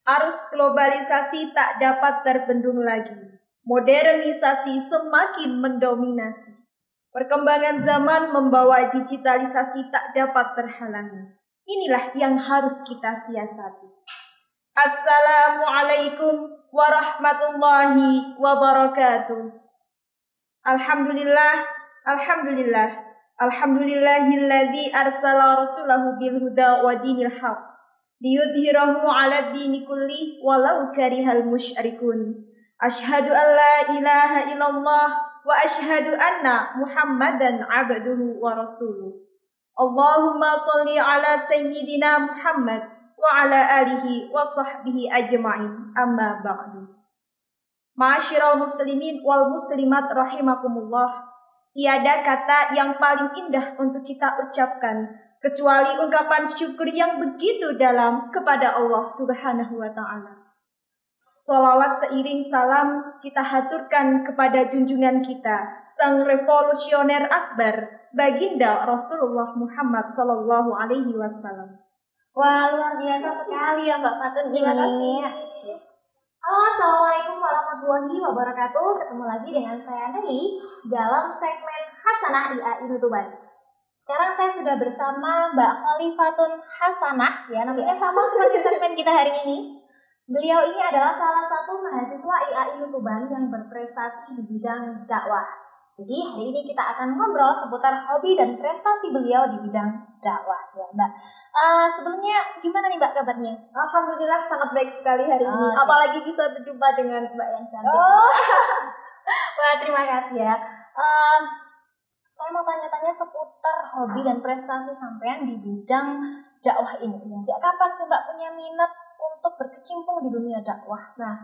Arus globalisasi tak dapat terbendung lagi. Modernisasi semakin mendominasi. Perkembangan zaman membawa digitalisasi tak dapat terhalangi. Inilah yang harus kita siasati. Assalamualaikum warahmatullahi wabarakatuh. Alhamdulillah, alhamdulillah, alhamdulillahilladzi arsala rasulahu bil huda wa dinil haq liyudhhirahu 'ala dini kulli walau karihal musyrikun. Asyhadu an la ilaha illallah wa asyhadu anna Muhammadan 'abduhu wa rasuluh. Allahumma shalli 'ala sayyidina Muhammad wa 'ala alihi wa sahbihi ajma'in. Amma ba'du. Ma'asyiral muslimin wal muslimat rahimakumullah. Tiada kata yang paling indah untuk kita ucapkan kecuali ungkapan syukur yang begitu dalam kepada Allah Subhanahu wa ta'ala. Sholawat seiring salam kita haturkan kepada junjungan kita, sang revolusioner akbar, baginda Rasulullah Muhammad sallallahu alaihi wasallam. Wah, luar biasa sekali ya Mbak Fatun. Terima kasih. Halo, assalamualaikum warahmatullahi wabarakatuh. Ketemu lagi dengan saya Neri dalam segmen Hasanah IAI Tuban. Sekarang saya sudah bersama Mbak Khalifatun Hasanah, ya namanya sama seperti segmen kita hari ini. Beliau ini adalah salah satu mahasiswa IAI Tuban yang berprestasi di bidang dakwah. Jadi hari ini kita akan ngobrol seputar hobi dan prestasi beliau di bidang dakwah, ya Mbak. Sebelumnya gimana nih Mbak kabarnya? Alhamdulillah sangat baik sekali hari ini. Apalagi bisa berjumpa dengan Mbak yang cantik. Wah, terima kasih ya. Saya mau tanya-tanya seputar hobi dan prestasi sampean di bidang dakwah ini. Sejak kapan sih Mbak punya minat untuk berkecimpung di dunia dakwah? Nah,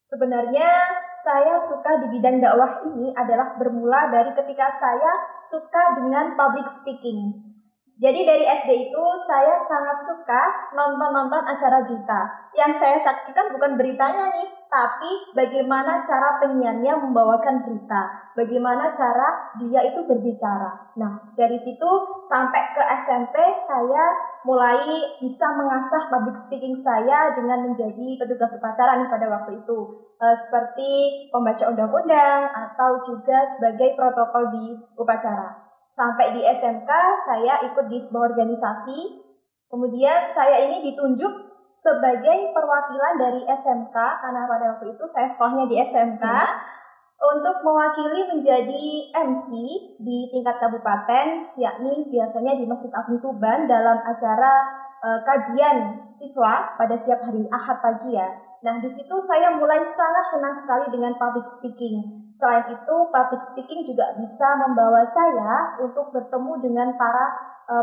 sebenarnya saya suka di bidang dakwah ini adalah bermula dari ketika saya suka dengan public speaking. Jadi dari SD itu saya sangat suka nonton-nonton acara berita. Yang saya saksikan bukan beritanya nih, tapi bagaimana cara penyiarnya membawakan berita, bagaimana cara dia itu berbicara. Nah, dari situ sampai ke SMP saya mulai bisa mengasah public speaking saya dengan menjadi petugas upacara nih pada waktu itu. Seperti pembaca undang-undang atau juga sebagai protokol di upacara. Sampai di SMK saya ikut di sebuah organisasi. Kemudian saya ini ditunjuk sebagai perwakilan dari SMK karena pada waktu itu saya sekolahnya di SMK untuk mewakili menjadi MC di tingkat kabupaten, yakni biasanya di Masjid Agung Tuban dalam acara kajian siswa pada setiap hari Ahad pagi ya. Nah, di situ saya mulai sangat senang sekali dengan public speaking. Selain itu, public speaking juga bisa membawa saya untuk bertemu dengan para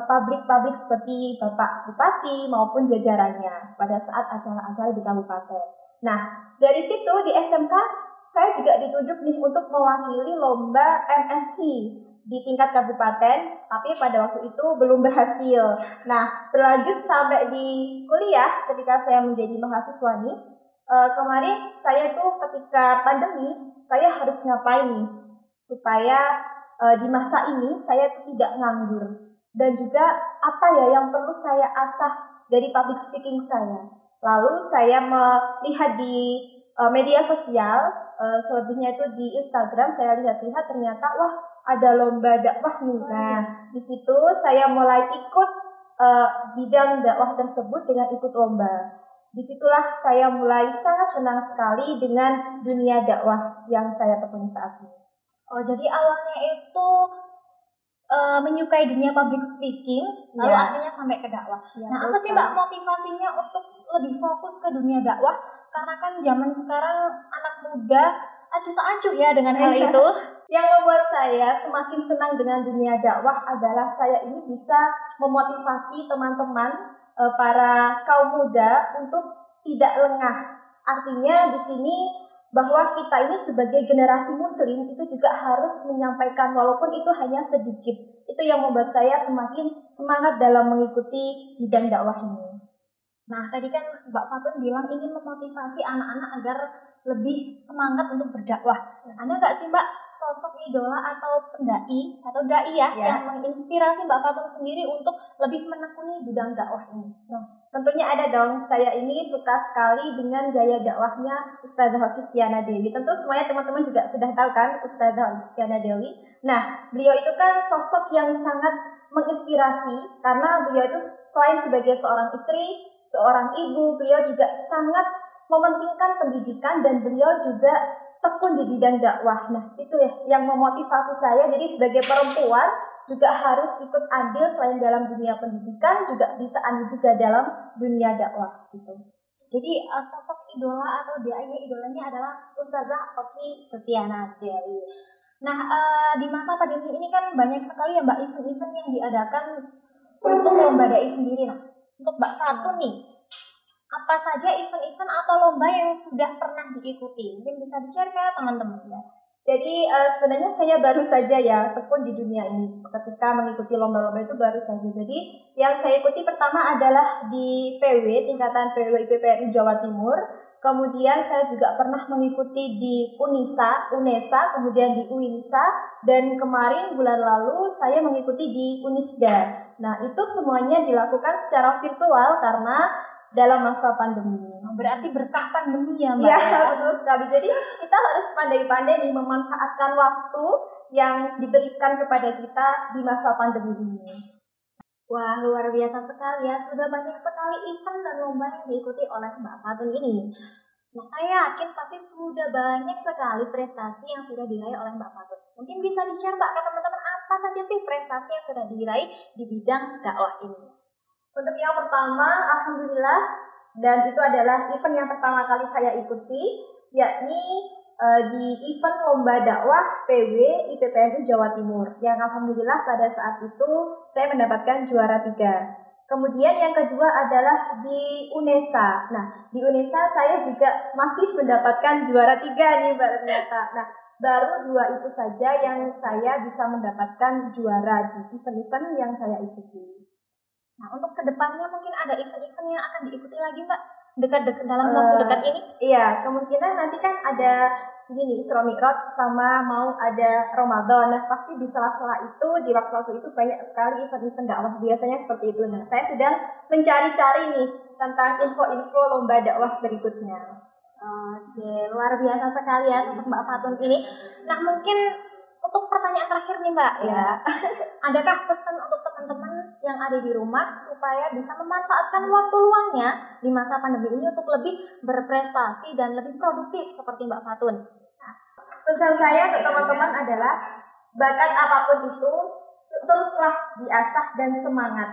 publik-publik seperti Bapak Bupati maupun jajarannya pada saat acara-acara di kabupaten. Nah, dari situ di SMK saya juga ditunjuk nih untuk mewakili lomba MSI di tingkat kabupaten, tapi pada waktu itu belum berhasil. Nah, berlanjut sampai di kuliah ketika saya menjadi mahasiswa nih. Kemarin saya tuh ketika pandemi saya harus ngapain nih supaya di masa ini saya tuh tidak nganggur, dan juga apa ya yang perlu saya asah dari public speaking saya. Lalu saya melihat di media sosial, selebihnya itu di Instagram, saya lihat-lihat ternyata wah ada lomba dakwah nih. Nah, di situ saya mulai ikut bidang dakwah tersebut dengan ikut lomba. Disitulah saya mulai sangat senang sekali dengan dunia dakwah yang saya tekuni saat ini. Oh, jadi awalnya itu menyukai dunia public speaking, lalu akhirnya sampai ke dakwah. Ya, nah, apa sih Mbak motivasinya untuk lebih fokus ke dunia dakwah? Karena kan zaman sekarang anak muda acuh tak acuh ya dengan hal itu. Yang membuat saya semakin senang dengan dunia dakwah adalah saya ini bisa memotivasi teman-teman para kaum muda untuk tidak lengah. Artinya di sini bahwa kita ini sebagai generasi muslim itu juga harus menyampaikan walaupun itu hanya sedikit. Itu yang membuat saya semakin semangat dalam mengikuti bidang dakwah ini. Nah, tadi kan Mbak Fatun bilang ingin memotivasi anak-anak agar lebih semangat untuk berdakwah. Ada nggak sih Mbak sosok idola atau pendai atau dai ya yang menginspirasi Mbak Fatun sendiri untuk lebih menekuni bidang dakwah ini? Nah, tentunya ada dong. Saya ini suka sekali dengan gaya dakwahnya Ustazah Kristiana Dewi. Tentu semuanya teman-teman juga sudah tahu kan Ustazah Kristiana Dewi. Nah, beliau itu kan sosok yang sangat menginspirasi karena beliau itu selain sebagai seorang istri, seorang ibu, beliau juga sangat mementingkan pendidikan dan beliau juga tekun di bidang dakwah. Nah, itu ya yang memotivasi saya. Jadi sebagai perempuan juga harus ikut andil selain dalam dunia pendidikan, juga bisa andil juga dalam dunia dakwah gitu. Jadi sosok idola atau idolanya adalah Ustazah Oki Setiana Dewi. Nah, di masa pandemi ini kan banyak sekali ya Mbak event-event yang diadakan untuk lomba dai sendiri. Nah, untuk Mbak Fatun nih, apa saja event-event atau lomba yang sudah pernah diikuti? Mungkin bisa di-share ke teman-teman ya. Jadi sebenarnya saya baru saja ya tekun di dunia ini. Ketika mengikuti lomba-lomba itu baru saja. Jadi yang saya ikuti pertama adalah di PW, tingkatan PW IPPRI Jawa Timur. Kemudian saya juga pernah mengikuti di UNESA, kemudian di UINSA, dan kemarin bulan lalu saya mengikuti di UNISDA. Nah, itu semuanya dilakukan secara virtual karena dalam masa pandemi. Berarti berkah pandemi ya Mbak? Iya, betul sekali. Jadi kita harus pandai-pandai nih memanfaatkan waktu yang diberikan kepada kita di masa pandemi ini. Wah, luar biasa sekali ya. Sudah banyak sekali event dan lomba yang diikuti oleh Mbak Fatun ini. Nah, saya yakin pasti sudah banyak sekali prestasi yang sudah diraih oleh Mbak Fatun. Mungkin bisa di-share Mbak ke teman-teman apa saja sih prestasi yang sudah diraih di bidang dakwah ini? Untuk yang pertama, alhamdulillah, dan itu adalah event yang pertama kali saya ikuti, yakni di event lomba dakwah PW IPPNU Jawa Timur, yang alhamdulillah pada saat itu saya mendapatkan juara 3. Kemudian yang kedua adalah di UNESA. Nah, di UNESA saya juga masih mendapatkan juara 3 nih ternyata. Nah, baru 2 itu saja yang saya bisa mendapatkan juara di event-event yang saya ikuti. Nah, untuk kedepannya mungkin ada event-event yang akan diikuti lagi Mbak? Dekat-dekat dalam waktu dekat ini? Iya, kemungkinan nanti kan ada ini Isra Mi'raj sama mau ada Ramadan. Nah, pasti di sela-sela itu, di waktu-waktu itu banyak sekali event-event dakwah. Biasanya seperti itu. Nah, saya sedang mencari-cari nih tentang info-info lomba dakwah berikutnya. Oke, luar biasa sekali ya sosok Mbak Fatun ini. Nah, mungkin untuk pertanyaan terakhir nih Mbak ya. Adakah pesan untuk teman-teman yang ada di rumah supaya bisa memanfaatkan waktu luangnya di masa pandemi ini untuk lebih berprestasi dan lebih produktif seperti Mbak Fatun? Pesan saya ke teman-teman adalah bakat apapun itu teruslah diasah dan semangat.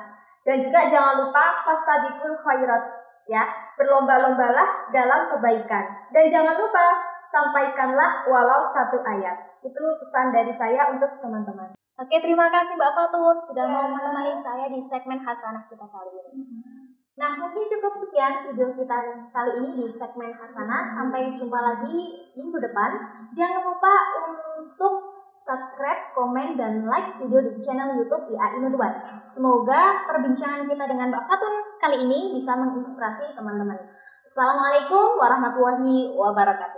Dan juga jangan lupa fastabiqul khairat ya, berlomba-lombalah dalam kebaikan. Dan jangan lupa sampaikanlah walau 1 ayat. Itu pesan dari saya untuk teman-teman. Oke, terima kasih Mbak Fatun sudah mau menemani saya di segmen Hasanah kita kali ini. Nah, mungkin cukup sekian video kita kali ini di segmen Hasanah. Sampai jumpa lagi minggu depan. Jangan lupa untuk subscribe, komen, dan like video di channel YouTube IAI Nutuban. Semoga perbincangan kita dengan Mbak Fatun kali ini bisa menginspirasi teman-teman. Assalamualaikum warahmatullahi wabarakatuh.